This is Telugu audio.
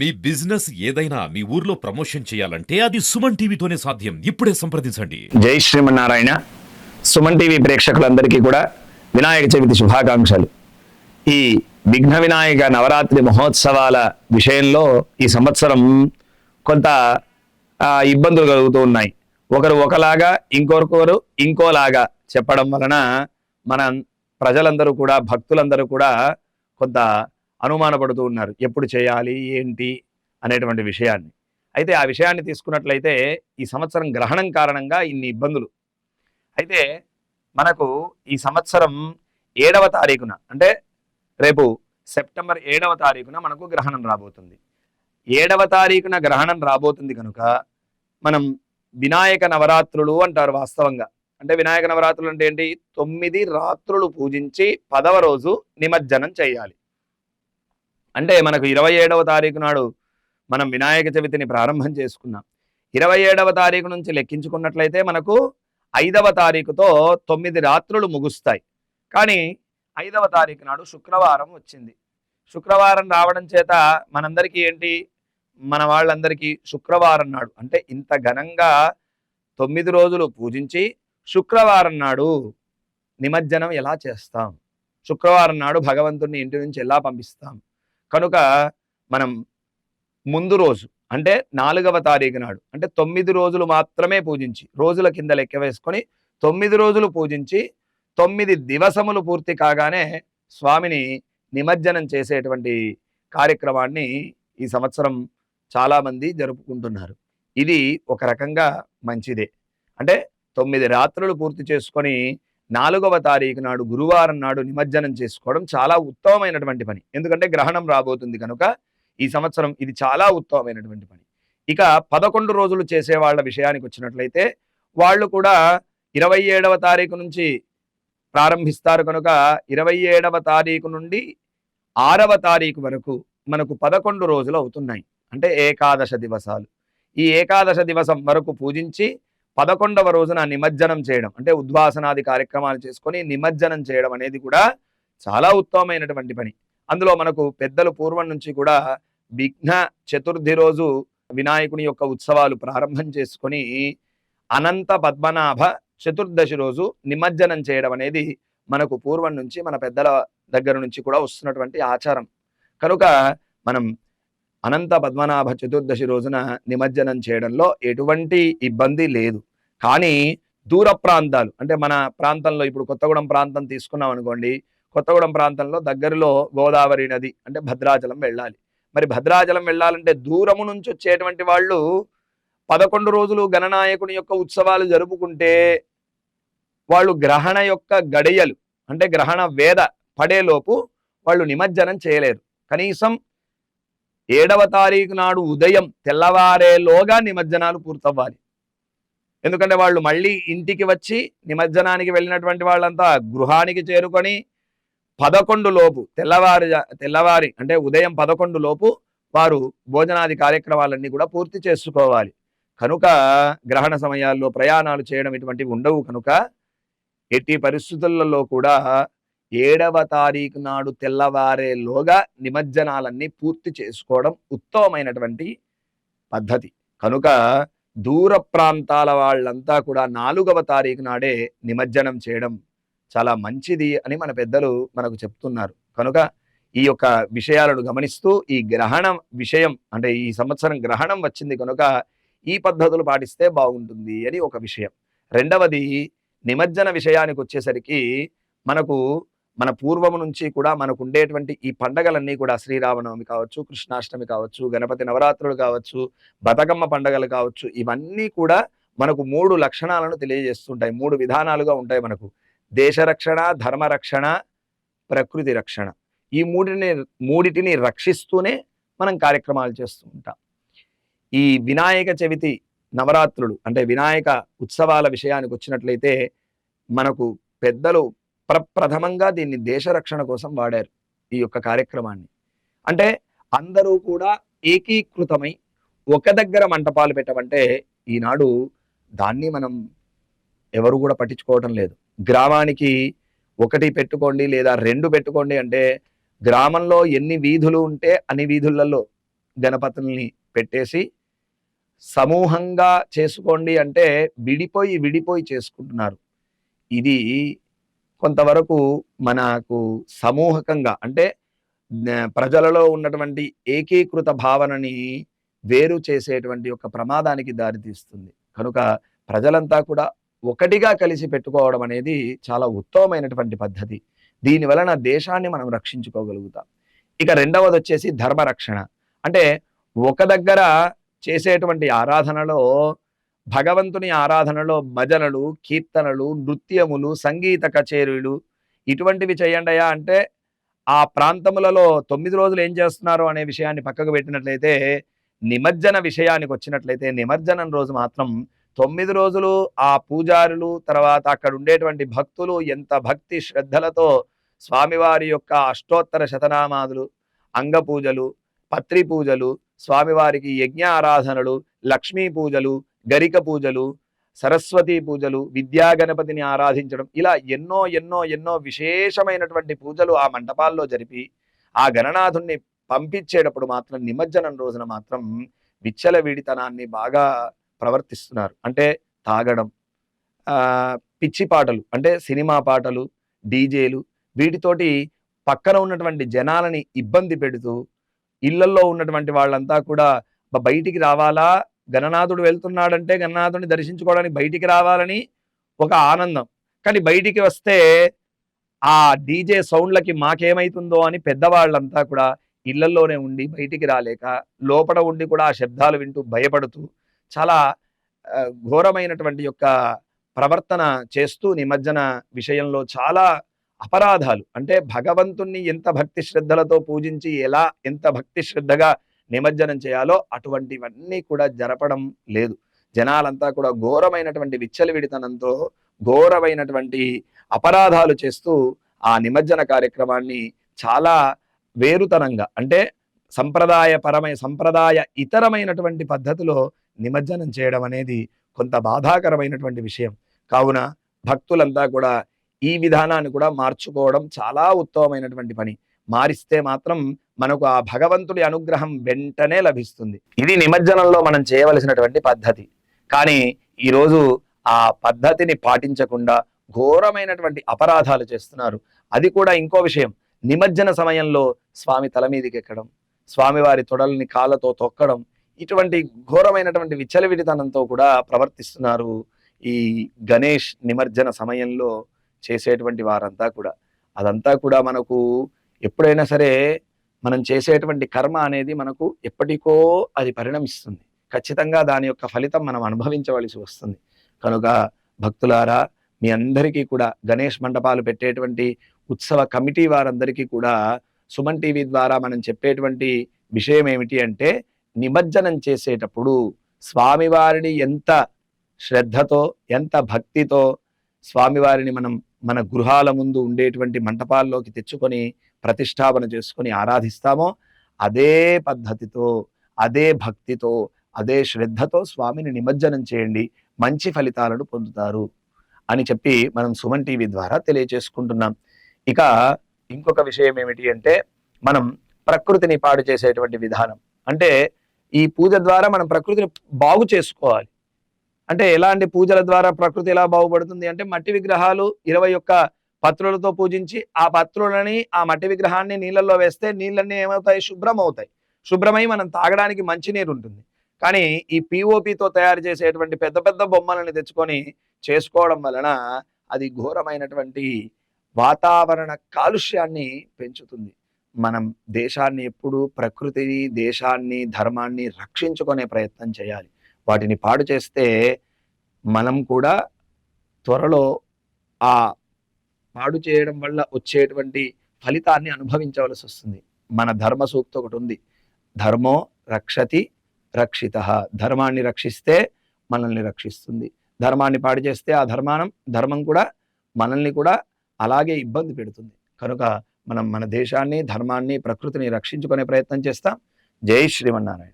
మీ బిజినెస్ ఏదైనా మీ ఊర్లో ప్రమోషన్ చేయాలంటే అది సుమన్ టీవీతోనే సాధ్యం. ఇప్పుడే సంప్రదించండి. జై శ్రీమన్నారాయణ. సుమన్ టీవీ ప్రేక్షకులందరికీ కూడా వినాయక చవితి శుభాకాంక్షలు. ఈ విఘ్న వినాయక నవరాత్రి మహోత్సవాల విషయంలో ఈ సంవత్సరం కొంత ఇబ్బందులు కలుగుతూ ఉన్నాయి. ఒకరు ఒకలాగా ఇంకొకరు ఇంకోలాగా చెప్పడం వలన మన ప్రజలందరూ కూడా భక్తులందరూ కూడా కొంత అనుమానపడుతూ ఉన్నారు, ఎప్పుడు చేయాలి ఏంటి అనేటువంటి విషయాన్ని. అయితే ఆ విషయాన్ని తీసుకున్నట్లయితే ఈ సంవత్సరం గ్రహణం కారణంగా ఇన్ని ఇబ్బందులు. అయితే మనకు ఈ సంవత్సరం 7వ తారీఖున అంటే రేపు సెప్టెంబర్ 7వ తారీఖున మనకు గ్రహణం రాబోతుంది. 7వ తారీఖున గ్రహణం రాబోతుంది కనుక మనం వినాయక నవరాత్రులు అంటారు వాస్తవంగా. అంటే వినాయక నవరాత్రులు అంటే ఏంటి? 9 రాత్రులు పూజించి 10వ రోజు నిమజ్జనం చేయాలి. అంటే మనకు 27వ తారీఖు నాడు మనం వినాయక చవితిని ప్రారంభం చేసుకున్నాం. 27వ తారీఖు నుంచి లెక్కించుకున్నట్లయితే మనకు 5వ తారీఖుతో 9 రాత్రులు ముగుస్తాయి. కానీ 5వ తారీఖు నాడు శుక్రవారం వచ్చింది. శుక్రవారం రావడం చేత మనందరికీ ఏంటి, మన వాళ్ళందరికీ శుక్రవారం నాడు అంటే ఇంత ఘనంగా 9 రోజులు పూజించి శుక్రవారం నాడు నిమజ్జనం ఎలా చేస్తాం, శుక్రవారం నాడు భగవంతుడిని ఇంటి నుంచి ఎలా పంపిస్తాం. కనుక మనం ముందు రోజు అంటే 4వ తారీఖు నాడు అంటే 9 రోజులు మాత్రమే పూజించి, రోజుల కింద లెక్క వేసుకొని 9 రోజులు పూజించి 9 దివసములు పూర్తి కాగానే స్వామిని నిమజ్జనం చేసేటువంటి కార్యక్రమాన్ని ఈ సంవత్సరం చాలామంది జరుపుకుంటున్నారు. ఇది ఒక రకంగా మంచిదే. అంటే 9 రాత్రులు పూర్తి చేసుకొని 4వ తారీఖు నాడు గురువారం నాడు నిమజ్జనం చేసుకోవడం చాలా ఉత్తమమైనటువంటి పని. ఎందుకంటే గ్రహణం రాబోతుంది కనుక ఈ సంవత్సరం ఇది చాలా ఉత్తమమైనటువంటి పని. ఇక 11 రోజులు చేసే వాళ్ళ విషయానికి వచ్చినట్లయితే వాళ్ళు కూడా 27వ తారీఖు నుంచి ప్రారంభిస్తారు కనుక 27వ తారీఖు నుండి 6వ తారీఖు వరకు మనకు 11 రోజులు అవుతున్నాయి. అంటే ఏకాదశ దివసాలు. ఈ ఏకాదశ దివసం వరకు పూజించి 11వ రోజున నిమజ్జనం చేయడం అంటే ఉద్వాసనాది కార్యక్రమాలు చేసుకొని నిమజ్జనం చేయడం అనేది కూడా చాలా ఉత్తమమైనటువంటి పని. అందులో మనకు పెద్దలు పూర్వం నుంచి కూడా విఘ్న చతుర్థి రోజు వినాయకుని యొక్క ఉత్సవాలు ప్రారంభం చేసుకొని అనంత పద్మనాభ చతుర్దశి రోజు నిమజ్జనం చేయడం అనేది మనకు పూర్వం నుంచి మన పెద్దల దగ్గర నుంచి కూడా వస్తున్నటువంటి ఆచారం. కనుక మనం అనంత పద్మనాభ చతుర్దశి రోజున నిమజ్జనం చేయడంలో ఎటువంటి ఇబ్బంది లేదు. కానీ దూర ప్రాంతాలు అంటే మన ప్రాంతంలో ఇప్పుడు కొత్తగూడెం ప్రాంతం తీసుకున్నాం అనుకోండి, కొత్తగూడెం ప్రాంతంలో దగ్గరలో గోదావరి నది అంటే భద్రాచలం వెళ్ళాలి. మరి భద్రాచలం వెళ్ళాలంటే దూరము నుంచి వచ్చేటువంటి వాళ్ళు 11 రోజులు గణనాయకుని యొక్క ఉత్సవాలు జరుపుకుంటే వాళ్ళు గ్రహణ యొక్క గడియలు అంటే గ్రహణ వేద పడేలోపు వాళ్ళు నిమజ్జనం చేయలేరు. కనీసం 7వ తారీఖు నాడు ఉదయం తెల్లవారేలోగా నిమజ్జనాలు పూర్తవ్వాలి. ఎందుకంటే వాళ్ళు మళ్ళీ ఇంటికి వచ్చి నిమజ్జనానికి వెళ్ళినటువంటి వాళ్ళంతా గృహానికి చేరుకొని 11 లోపు తెల్లవారి అంటే ఉదయం 11 లోపు వారు భోజనాది కార్యక్రమాలన్నీ కూడా పూర్తి చేసుకోవాలి. కనుక గ్రహణ సమయాల్లో ప్రయాణాలు చేయడం ఇటువంటివి ఉండవు. కనుక ఎట్టి పరిస్థితులలో కూడా 7వ తారీఖు నాడు తెల్లవారేలోగా నిమజ్జనాలన్నీ పూర్తి చేసుకోవడం ఉత్తమమైనటువంటి పద్ధతి. కనుక దూర ప్రాంతాల వాళ్ళంతా కూడా 4వ తారీఖు నాడే నిమజ్జనం చేయడం చాలా మంచిది అని మన పెద్దలు మనకు చెప్తున్నారు. కనుక ఈ యొక్క విషయాలను గమనిస్తూ ఈ గ్రహణం విషయం అంటే ఈ సంవత్సరం గ్రహణం వచ్చింది కనుక ఈ పద్ధతులు పాటిస్తే బాగుంటుంది అని ఒక విషయం. రెండవది నిమజ్జన విషయానికి వచ్చేసరికి మనకు మన పూర్వము నుంచి కూడా మనకు ఉండేటువంటి ఈ పండగలన్నీ కూడా శ్రీరామనవమి కావచ్చు, కృష్ణాష్టమి కావచ్చు, గణపతి నవరాత్రులు కావచ్చు, బతుకమ్మ పండగలు కావచ్చు, ఇవన్నీ కూడా మనకు 3 లక్షణాలను తెలియజేస్తుంటాయి. 3 విధానాలుగా ఉంటాయి మనకు. దేశ రక్షణ, ధర్మ రక్షణ, ప్రకృతి రక్షణ. ఈ మూడిటిని రక్షిస్తూనే మనం కార్యక్రమాలు చేస్తూ ఉంటాం. ఈ వినాయక చవితి నవరాత్రులు అంటే వినాయక ఉత్సవాల విషయానికి వచ్చినట్లయితే మనకు పెద్దలు ప్రప్రథమంగా దీన్ని దేశ రక్షణ కోసం వాడారు ఈ యొక్క కార్యక్రమాన్ని. అంటే అందరూ కూడా ఏకీకృతమై ఒక దగ్గర మంటపాలు పెట్టమంటే ఈనాడు దాన్ని మనం ఎవరు కూడా పట్టించుకోవటం లేదు. గ్రామానికి 1 పెట్టుకోండి లేదా 2 పెట్టుకోండి అంటే గ్రామంలో ఎన్ని వీధులు ఉంటే అన్ని వీధులలో గణపతుల్ని పెట్టేసి సమూహంగా చేసుకోండి అంటే విడిపోయి విడిపోయి చేసుకుంటున్నారు. ఇది కొంతవరకు మనకు సమూహకంగా అంటే ప్రజలలో ఉన్నటువంటి ఏకీకృత భావనని వేరు చేసేటువంటి ఒక ప్రమాదానికి దారితీస్తుంది. కనుక ప్రజలంతా కూడా ఒకటిగా కలిసి పెట్టుకోవడం అనేది చాలా ఉత్తమమైనటువంటి పద్ధతి. దీని వలన దేశాన్ని మనం రక్షించుకోగలుగుతాం. ఇక రెండవది వచ్చేసి ధర్మరక్షణ. అంటే ఒక దగ్గర చేసేటువంటి ఆరాధనలో భగవంతుని ఆరాధనలో భజనలు, కీర్తనలు, నృత్యములు, సంగీత కచేరీలు ఇటువంటివి చేయండియా అంటే ఆ ప్రాంతములలో 9 రోజులు ఏం చేస్తున్నారు అనే విషయాన్ని పక్కకు పెట్టినట్లయితే నిమజ్జన విషయానికి వచ్చినట్లయితే నిమజ్జనం రోజు మాత్రం 9 రోజులు ఆ పూజారులు తర్వాత అక్కడ ఉండేటువంటి భక్తులు ఎంత భక్తి శ్రద్ధలతో స్వామివారి యొక్క అష్టోత్తర శతనామాదులు, అంగ పూజలు, పత్రి పూజలు, స్వామివారికి యజ్ఞ ఆరాధనలు, లక్ష్మీ పూజలు, గరిక పూజలు, సరస్వతి పూజలు, విద్యా గణపతిని ఆరాధించడం, ఇలా ఎన్నో ఎన్నో ఎన్నో విశేషమైనటువంటి పూజలు ఆ మంటపాల్లో జరిపి ఆ గణనాథుణ్ణి పంపించేటప్పుడు మాత్రం నిమజ్జనం రోజున మాత్రం విచ్చలవిడితనాన్ని బాగా ప్రవర్తిస్తున్నారు. అంటే తాగడం, పిచ్చి పాటలు అంటే సినిమా పాటలు, డీజేలు, వీటితోటి పక్కన ఉన్నటువంటి జనాలని ఇబ్బంది పెడుతూ ఇళ్లల్లో ఉన్నటువంటి వాళ్ళంతా కూడా బయటికి రావాలా, గణనాథుడు వెళ్తున్నాడంటే గణనాథుడిని దర్శించుకోవడానికి బయటికి రావాలని ఒక ఆనందం. కానీ బయటికి వస్తే ఆ డీజే సౌండ్లకి మాకేమైతుందో అని పెద్దవాళ్ళంతా కూడా ఇళ్లల్లోనే ఉండి బయటికి రాలేక లోపల ఉండి కూడా ఆ శబ్దాలు వింటూ భయపడుతూ చాలా ఘోరమైనటువంటి యొక్క ప్రవర్తన చేస్తూ నిమజ్జన విషయంలో చాలా అపరాధాలు. అంటే భగవంతుణ్ణి ఎంత భక్తి శ్రద్ధలతో పూజించి ఎలా ఎంత భక్తి శ్రద్ధగా నిమజ్జనం చేయాలో అటువంటివన్నీ కూడా జరపడం లేదు. జనాలంతా కూడా ఘోరమైనటువంటి విచ్చలవిడితనంతో ఘోరమైనటువంటి అపరాధాలు చేస్తూ ఆ నిమజ్జన కార్యక్రమాన్ని చాలా వేరుతనంగా అంటే సంప్రదాయ ఇతరమైనటువంటి పద్ధతిలో నిమజ్జనం చేయడం అనేది కొంత బాధాకరమైనటువంటి విషయం. కావున భక్తులంతా కూడా ఈ విధానాన్ని కూడా మార్చుకోవడం చాలా ఉత్తమమైనటువంటి పని. మారిస్తే మాత్రం మనకు ఆ భగవంతుడి అనుగ్రహం వెంటనే లభిస్తుంది. ఇది నిమజ్జనంలో మనం చేయవలసినటువంటి పద్ధతి. కానీ ఈరోజు ఆ పద్ధతిని పాటించకుండా ఘోరమైనటువంటి అపరాధాలు చేస్తున్నారు. అది కూడా ఇంకో విషయం, నిమజ్జన సమయంలో స్వామి తల మీదకి ఎక్కడం, స్వామివారి తొడల్ని కాళ్ళతో తొక్కడం, ఇటువంటి ఘోరమైనటువంటి విచ్చలవిడితనంతో కూడా ప్రవర్తిస్తున్నారు ఈ గణేష్ నిమజ్జన సమయంలో చేసేటువంటి వారంతా కూడా. అదంతా కూడా మనకు ఎప్పుడైనా సరే మనం చేసేటువంటి కర్మ అనేది మనకు ఎప్పటికో అది పరిణమిస్తుంది. ఖచ్చితంగా దాని యొక్క ఫలితం మనం అనుభవించవలసి వస్తుంది. కనుక భక్తులారా, మీ అందరికీ కూడా గణేష్ మండపాలు పెట్టేటువంటి ఉత్సవ కమిటీ వారందరికీ కూడా సుమన్ టీవీ ద్వారా మనం చెప్పేటువంటి విషయం ఏమిటి అంటే, నిమజ్జనం చేసేటప్పుడు స్వామివారిని ఎంత శ్రద్ధతో ఎంత భక్తితో స్వామివారిని మనం మన గృహాల ముందు ఉండేటువంటి మంటపాల్లోకి తెచ్చుకొని ప్రతిష్టాపన చేసుకొని ఆరాధిస్తామో అదే పద్ధతితో అదే భక్తితో అదే శ్రద్ధతో స్వామిని నిమజ్జనం చేయండి, మంచి ఫలితాలను పొందుతారు అని చెప్పి మనం సుమన్ టీవీ ద్వారా తెలియజేసుకుంటున్నాం. ఇక ఇంకొక విషయం ఏమిటి అంటే, మనం ప్రకృతిని పాడు చేసేటువంటి విధానం. అంటే ఈ పూజ ద్వారా మనం ప్రకృతిని బాగు చేసుకోవాలి. అంటే ఎలాంటి పూజల ద్వారా ప్రకృతి ఎలా బాగుపడుతుంది అంటే, మట్టి విగ్రహాలు 21 పత్రులతో పూజించి ఆ పత్రులని ఆ మట్టి విగ్రహాన్ని నీళ్ళల్లో వేస్తే నీళ్ళన్నీ ఏమవుతాయి, శుభ్రం అవుతాయి. శుభ్రమై మనం తాగడానికి మంచినీరు ఉంటుంది. కానీ ఈ పిఓపితో తయారు చేసేటువంటి పెద్ద పెద్ద బొమ్మలని తెచ్చుకొని చేసుకోవడం వలన అది ఘోరమైనటువంటి వాతావరణ కాలుష్యాన్ని పెంచుతుంది. మనం దేశాన్ని ఎప్పుడు ప్రకృతిని, దేశాన్ని, ధర్మాన్ని రక్షించుకునే ప్రయత్నం చేయాలి. వాటిని పాడు చేస్తే మనం కూడా త్వరలో ఆ పాడు చేయడం వల్ల వచ్చేటువంటి ఫలితాన్ని అనుభవించవలసి వస్తుంది. మన ధర్మ సూక్తి ఒకటి ఉంది, ధర్మో రక్షతి రక్షితః. ధర్మాన్ని రక్షిస్తే మనల్ని రక్షిస్తుంది, ధర్మాన్ని పాడు చేస్తే ఆ ధర్మం కూడా మనల్ని కూడా అలాగే ఇబ్బంది పెడుతుంది. కనుక మనం మన దేశాన్ని, ధర్మాన్ని, ప్రకృతిని రక్షించుకునే ప్రయత్నం చేస్తాం. జై శ్రీమన్నారాయణ.